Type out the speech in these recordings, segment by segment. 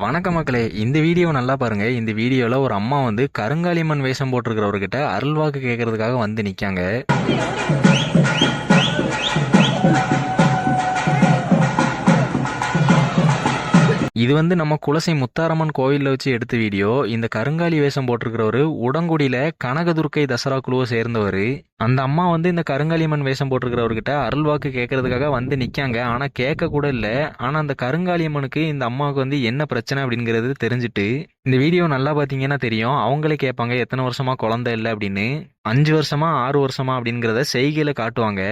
வணக்க மக்களே, இந்த வீடியோ நல்லா பாருங்க. இந்த வீடியோல ஒரு அம்மா வந்து கருங்காலியம்மன் வேஷம் போட்டிருக்கிறவர்கிட்ட அருள்வாக்கு கேட்கறதுக்காக வந்து நிக்காங்க. இது வந்து நம்ம குலசை முத்தாரம்மன் கோவில்ல வச்சு எடுத்த வீடியோ. இந்த கருங்காலி வேஷம் போட்டிருக்கிறவரு உடங்குடியில கனகதுர்க்கை தசரா குழுவை சேர்ந்தவர். அந்த அம்மா வந்து இந்த கருங்காலியம்மன் வேஷம் போட்டிருக்கிறவர்கிட்ட அருள்வாக்கு கேட்கறதுக்காக வந்து நிக்காங்க. ஆனா கேட்க கூட இல்ல. ஆனா அந்த கருங்காலியம்மனுக்கு இந்த அம்மாவுக்கு வந்து என்ன பிரச்சனை அப்படிங்கிறது தெரிஞ்சுட்டு இந்த வீடியோ நல்லா பாத்தீங்கன்னா தெரியும். அவங்களே கேட்பாங்க எத்தனை வருஷமா குழந்தை இல்லை அப்படின்னு. 5 வருஷமா 6 வருஷமா அப்படிங்கிறத செய்கையில காட்டுவாங்க.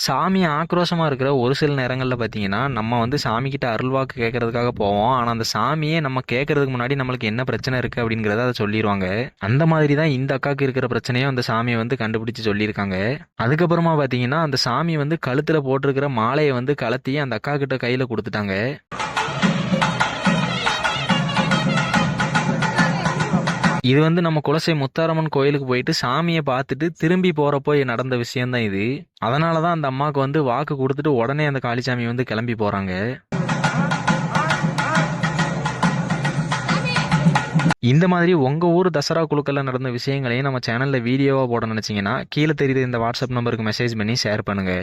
சாமி ஆக்ரோஷமா இருக்கிற ஒரு சில நேரங்களில் பார்த்தீங்கன்னா நம்ம வந்து சாமி கிட்ட அருள்வாக்கு கேட்கறதுக்காக போவோம். ஆனால் அந்த சாமியே நம்ம கேட்கறதுக்கு முன்னாடி நம்மளுக்கு என்ன பிரச்சனை இருக்கு அப்படிங்கிறத அதை சொல்லிடுவாங்க. அந்த மாதிரி தான் இந்த அக்காவுக்கு இருக்கிற பிரச்சனையும் அந்த சாமியை வந்து கண்டுபிடிச்சு சொல்லியிருக்காங்க. அதுக்கப்புறமா பார்த்தீங்கன்னா அந்த சாமி வந்து கழுத்துல போட்டிருக்கிற மாலையை வந்து கலத்தி அந்த அக்கா கிட்ட கையில கொடுத்துட்டாங்க. இது வந்து நம்ம குலசை முத்தாரம்மன் கோயிலுக்கு போயிட்டு சாமியை பார்த்துட்டு திரும்பி போறப்போ நடந்த விஷயம்தான் இது. அதனாலதான் அந்த அம்மாவுக்கு வந்து வாக்கு கொடுத்துட்டு உடனே அந்த காளிசாமி வந்து கிளம்பி போறாங்க. இந்த மாதிரி உங்க ஊர் தசரா குழுக்கள்ல நடந்த விஷயங்களையும் நம்ம சேனல்ல வீடியோவா போட நினைச்சீங்கன்னா கீழே தெரியுற இந்த வாட்ஸ்அப் நம்பருக்கு மெசேஜ் பண்ணி ஷேர் பண்ணுங்க.